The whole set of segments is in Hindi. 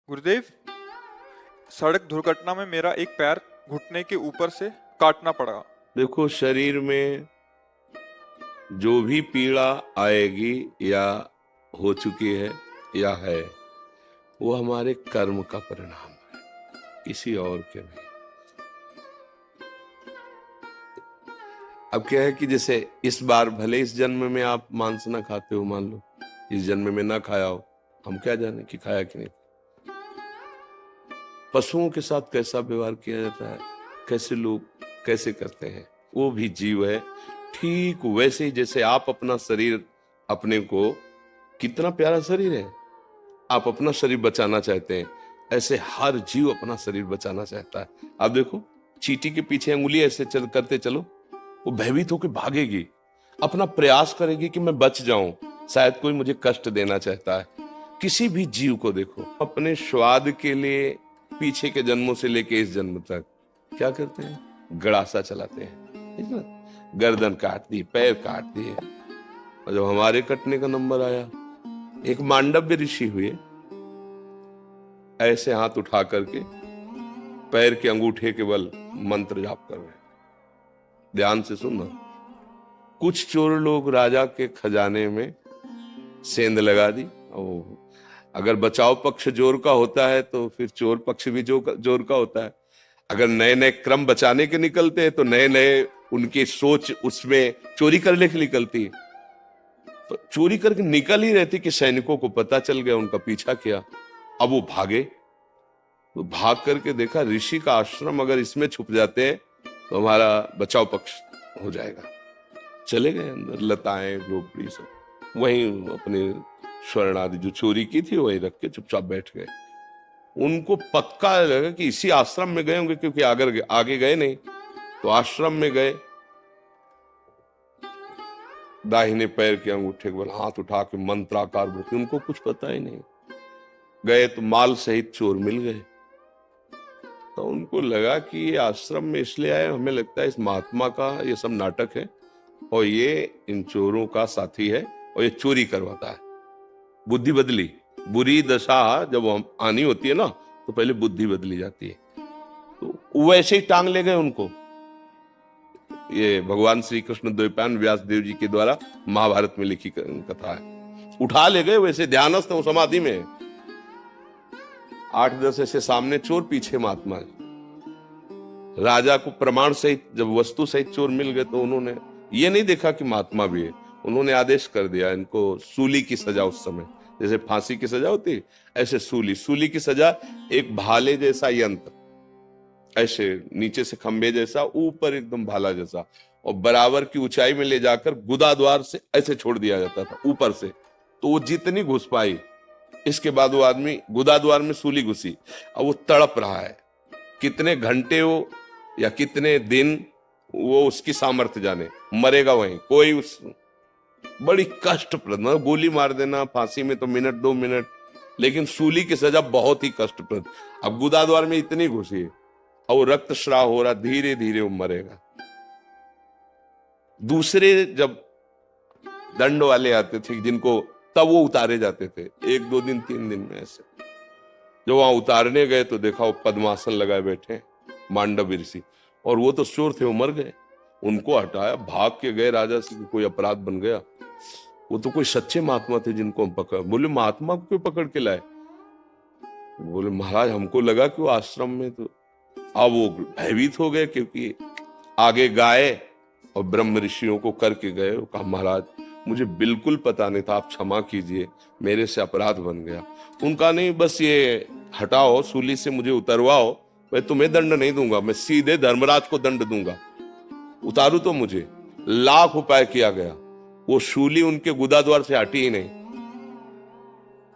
गुरुदेव, सड़क दुर्घटना में मेरा एक पैर घुटने के ऊपर से काटना पड़ा। देखो, शरीर में जो भी पीड़ा आएगी या हो चुकी है या है, वो हमारे कर्म का परिणाम है, किसी और के नहीं। अब क्या है कि जैसे इस बार भले इस जन्म में आप मांस ना खाते हो, मान लो इस जन्म में ना खाया हो, हम क्या जाने कि खाया कि नहीं। पशुओं के साथ कैसा व्यवहार किया जाता है, कैसे लोग कैसे करते हैं, वो भी जीव है। ठीक वैसे ही जैसे आप अपना शरीर, अपने को, कितना प्यारा शरीर है, आप अपना शरीर बचाना चाहते हैं, ऐसे हर जीव अपना शरीर बचाना चाहता है। आप देखो, चींटी के पीछे अंगुली ऐसे करते चलो, वो भयभीत होकर भागेगी, अपना प्रयास करेगी कि मैं बच जाऊं, शायद कोई मुझे कष्ट देना चाहता है। किसी भी जीव को देखो, अपने स्वाद के लिए पीछे के जन्मों से लेके इस जन्म तक क्या करते हैं, गड़ासा चलाते हैं, गर्दन काट दी, पैर काट दिए। और जब हमारे कटने का नंबर आया, एक मांडव्य ऋषि हुए, ऐसे हाथ उठा करके पैर के अंगूठे के बल मंत्र जाप कर रहे। ध्यान से सुनना। कुछ चोर लोग राजा के खजाने में सेंध लगा दी। अगर बचाव पक्ष जोर का होता है तो फिर चोर पक्ष भी जोर का होता है। अगर नए नए क्रम बचाने के निकलते हैं तो नए नए उनकी सोच उसमें चोरी करने की निकलती है। तो चोरी करके निकल ही रहती कि सैनिकों को पता चल गया, उनका पीछा किया। अब वो भागे, तो भाग करके देखा ऋषि का आश्रम, अगर इसमें छुप जाते हैं तो हमारा बचाव पक्ष हो जाएगा। चले गए अंदर, लताएं झोपड़ी सब, वहीं अपने स्वर्ण आदि जो चोरी की थी वहीं रख के चुपचाप बैठ गए। उनको पक्का लगा कि इसी आश्रम में गए होंगे, क्योंकि आगे गए नहीं। तो आश्रम में गए, दाहिने पैर के अंगूठे के बल हाथ उठा के मंत्राकार बोलते, उनको कुछ पता ही नहीं। गए तो माल सहित चोर मिल गए। तो उनको लगा कि ये आश्रम में इसलिए आए, हमें लगता है इस महात्मा का ये सब नाटक है और ये इन चोरों का साथी है और ये चोरी करवाता है। बुद्धि बदली। बुरी दशा जब आनी होती है ना, तो पहले बुद्धि बदली जाती है। तो वैसे ही टांग ले गए उनको। ये भगवान श्री कृष्ण द्वैपायन व्यास देव जी के द्वारा महाभारत में लिखी कथा है। उठा ले गए, वैसे ध्यानस्थ वो समाधि में, 8-10 ऐसे सामने चोर, पीछे महात्मा। राजा को प्रमाण सहित जब वस्तु सहित चोर मिल गए तो उन्होंने ये नहीं देखा कि महात्मा भी है, उन्होंने आदेश कर दिया इनको सूली की सजा। उस समय जैसे फांसी की सजा होती, ऐसे सूली की सजा। एक भाले जैसा यंत्र, ऐसे नीचे से खंबे जैसा, ऊपर एकदम भाला जैसा, और बराबर की ऊंचाई में ले जाकर गुदा द्वार से ऐसे छोड़ दिया जाता था ऊपर से। तो वो जितनी घुस पाई, इसके बाद वो आदमी गुदा द्वार में सूली घुसी, अब वो तड़प रहा है। कितने घंटे वो या कितने दिन, वो उसकी सामर्थ्य जाने, मरेगा वहीं। कोई उस बड़ी कष्टप्रद, गोली मार देना फांसी में तो मिनट 2 मिनट, लेकिन सूली की सजा बहुत ही कष्टप्रद। अब गुदा द्वार में इतनी घुसी है और वो रक्तस्राव हो रहा, धीरे धीरे वो मरेगा। दूसरे जब दंड वाले आते थे जिनको, तब वो उतारे जाते थे 1-2 दिन 3 दिन में। ऐसे जब वहां उतारने गए तो देखा वो पद्मासन लगाए बैठे मांडव ऋषि, और वो तो चोर थे, वो मर गए। उनको हटाया, भाग के गए राजा से, कोई अपराध बन गया। वो तो कोई सच्चे महात्मा थे जिनको हम पकड़। बोले महात्मा को क्यों पकड़ के लाए? बोले महाराज हमको लगा कि वो आश्रम में। तो अब वो भयभीत हो गए, क्योंकि आगे गाय और ब्रह्म ऋषियों को करके गए। वो कहा महाराज मुझे बिल्कुल पता नहीं था, आप क्षमा कीजिए, मेरे से अपराध बन गया। उनका नहीं, बस ये हटाओ, सूली से मुझे उतरवाओ, मैं तुम्हें दंड नहीं दूंगा, मैं सीधे धर्मराज को दंड दूंगा, उतारू तो मुझे। लाख उपाय किया गया, वो सूली उनके गुदा द्वार से हटी ही नहीं,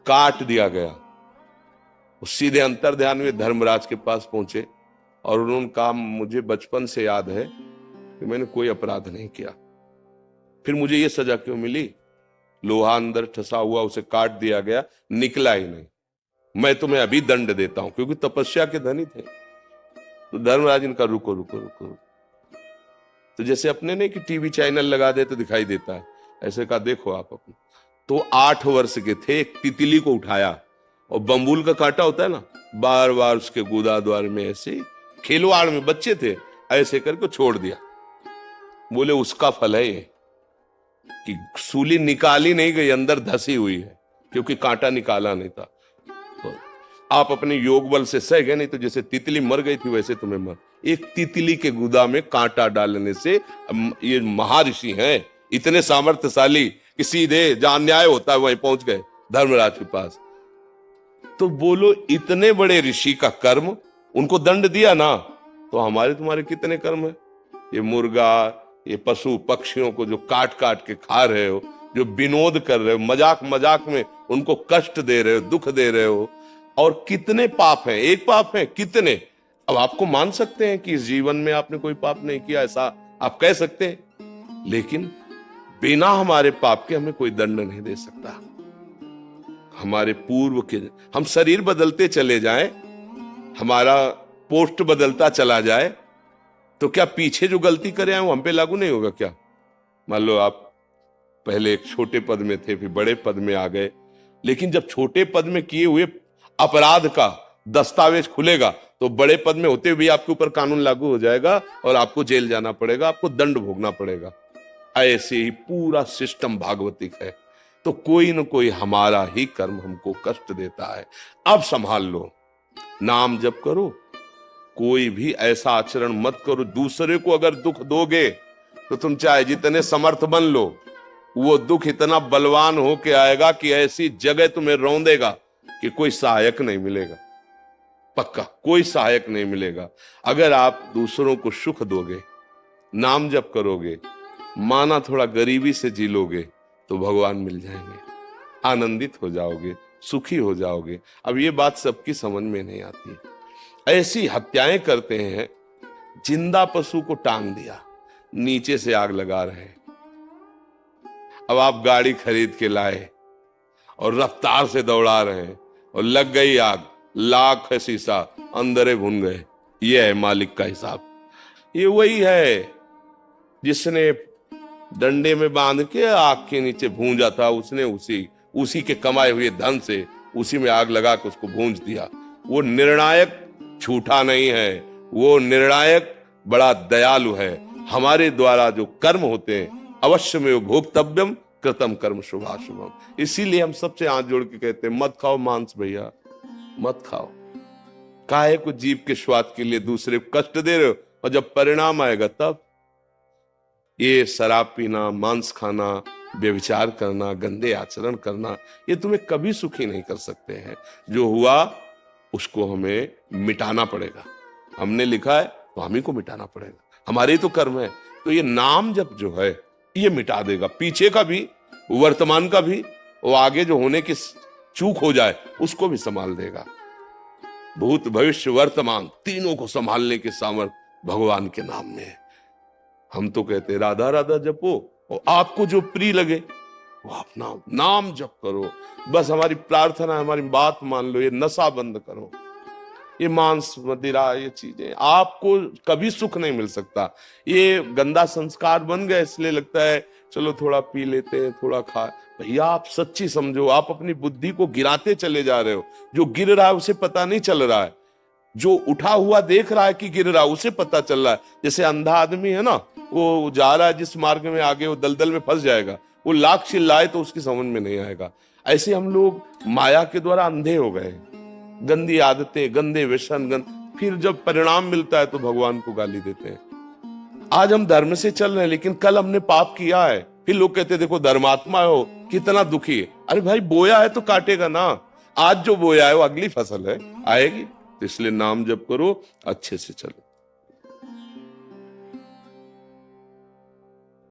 काट दिया गया। वो सीधे अंतर ध्यान में धर्मराज के पास पहुंचे और उन्होंने कहा मुझे बचपन से याद है कि मैंने कोई अपराध नहीं किया, फिर मुझे ये सजा क्यों मिली? लोहा अंदर ठसा हुआ, उसे काट दिया गया, निकला ही नहीं। मैं तुम्हें अभी दंड देता हूं, क्योंकि तपस्या के धनी थे। तो धर्मराज इनका रुको रुको रुको रुको। तो जैसे अपने ने कि टीवी चैनल लगा दे तो दिखाई देता है, ऐसे कहा देखो आप अपने। तो 8 वर्ष के थे, एक तितली को उठाया और बम्बूल का कांटा होता है ना, बार बार उसके गुदा द्वार में ऐसे खिलवाड़ में बच्चे थे, ऐसे करके छोड़ दिया। बोले उसका फल है ये कि सूली निकाली नहीं गई, अंदर धसी हुई है, क्योंकि कांटा निकाला नहीं था। तो आप अपने योग बल से सह गए, नहीं तो जैसे तितली मर गई थी वैसे तुम्हें मर। एक तितली के गुदा में कांटा डालने से, ये महर्षि हैं इतने सामर्थ्यशाली कि सीधे जहां अन्याय होता है वहीं पहुंच गए धर्मराज के पास। तो बोलो इतने बड़े ऋषि का कर्म, उनको दंड दिया ना, तो हमारे तुम्हारे कितने कर्म है। ये मुर्गा, ये पशु पक्षियों को जो काट काट के खा रहे हो, जो विनोद कर रहे हो, मजाक मजाक में उनको कष्ट दे रहे हो, दुख दे रहे हो, और कितने पाप हैं। एक पाप है कितने। अब आपको मान सकते हैं कि इस जीवन में आपने कोई पाप नहीं किया, ऐसा आप कह सकते हैं, लेकिन बिना हमारे पाप के हमें कोई दंड नहीं दे सकता। हमारे पूर्व के, हम शरीर बदलते चले जाएं, हमारा पोस्ट बदलता चला जाए, तो क्या पीछे जो गलती करे हैं वो हम पे लागू नहीं होगा क्या। मान लो आप पहले एक छोटे पद में थे, फिर बड़े पद में आ गए, लेकिन जब छोटे पद में किए हुए अपराध का दस्तावेज खुलेगा तो बड़े पद में होते हुए आपके ऊपर कानून लागू हो जाएगा और आपको जेल जाना पड़ेगा, आपको दंड भोगना पड़ेगा। ऐसे ही पूरा सिस्टम भागवतिक है। तो कोई न कोई हमारा ही कर्म हमको कष्ट देता है। अब संभाल लो, नाम जप करो, कोई भी ऐसा आचरण मत करो। दूसरे को अगर दुख दोगे तो तुम चाहे जितने समर्थ बन लो, वो दुख इतना बलवान होके आएगा कि ऐसी जगह तुम्हें रौंदेगा कि कोई सहायक नहीं मिलेगा। पक्का कोई सहायक नहीं मिलेगा। अगर आप दूसरों को सुख दोगे, नाम जप करोगे, माना थोड़ा गरीबी से जी लोगे, तो भगवान मिल जाएंगे, आनंदित हो जाओगे, सुखी हो जाओगे। अब ये बात सबकी समझ में नहीं आती। ऐसी हत्याएं करते हैं, जिंदा पशु को टांग दिया, नीचे से आग लगा रहे हैं। अब आप गाड़ी खरीद के लाए और रफ्तार से दौड़ा रहे हैं और लग गई आग, लाख है शीशा, अंदर भुन गए। ये है मालिक का हिसाब। ये वही है जिसने डंडे में बांध के आग के नीचे भूंजा था, उसने उसी के कमाए हुए धन से उसी में आग लगा के उसको भूंज दिया। वो निर्णायक झूठा नहीं है, वो निर्णायक बड़ा दयालु है। हमारे द्वारा जो कर्म होते हैं, अवश्य में भोक्तव्यम कृतम कर्म शुभाशुभम। इसीलिए हम सबसे हाथ जोड़ के कहते हैं, मत खाओ मांस भैया, मत खाओ। काहे को जीव के स्वाद के लिए दूसरे को कष्ट दे रहे हो, और जब परिणाम आएगा तब। ये शराब पीना, मांस खाना, व्यभिचार करना, गंदे आचरण करना, ये तुम्हें कभी सुखी नहीं कर सकते हैं। जो हुआ उसको हमें मिटाना पड़ेगा। हमने लिखा है तो हम ही को मिटाना पड़ेगा, हमारे तो कर्म है। तो ये नाम जप जो है ये मिटा देगा, पीछे का भी, वर्तमान का भी, वो आगे जो होने की चूक हो जाए उसको भी संभाल देगा। भूत भविष्य वर्तमान तीनों को संभालने के सामर्थ्य भगवान के नाम में है। हम तो कहते राधा राधा जपो, और आपको जो प्रिय लगे वो अपना नाम जप करो। बस हमारी प्रार्थना, हमारी बात मान लो, ये नशा बंद करो, ये मांस मदिरा, ये चीजें आपको कभी सुख नहीं मिल सकता। ये गंदा संस्कार बन गए, इसलिए लगता है चलो थोड़ा पी लेते हैं, थोड़ा खा। भैया आप सच्ची समझो, आप अपनी बुद्धि को गिराते चले जा रहे हो। जो गिर रहा है उसे पता नहीं चल रहा है, जो उठा हुआ देख रहा है कि गिर रहा है उसे पता चल रहा है। जैसे अंधा आदमी है ना, वो जा रहा है जिस मार्ग में, आगे वो दलदल में फंस जाएगा, वो लाख चिल्लाए तो उसकी समझ में नहीं आएगा। ऐसे हम लोग माया के द्वारा अंधे हो गए, गंदी आदतें, गंदे व्यसन, फिर जब परिणाम मिलता है तो भगवान को गाली देते हैं। आज हम धर्म से चल रहे हैं, लेकिन कल हमने पाप किया है, फिर लोग कहते हैं देखो धर्मात्मा हो, कितना दुखी है। अरे भाई बोया है तो काटेगा ना, आज जो बोया है वो अगली फसल है, आएगी। तो इसलिए नाम जप करो, अच्छे से चलो।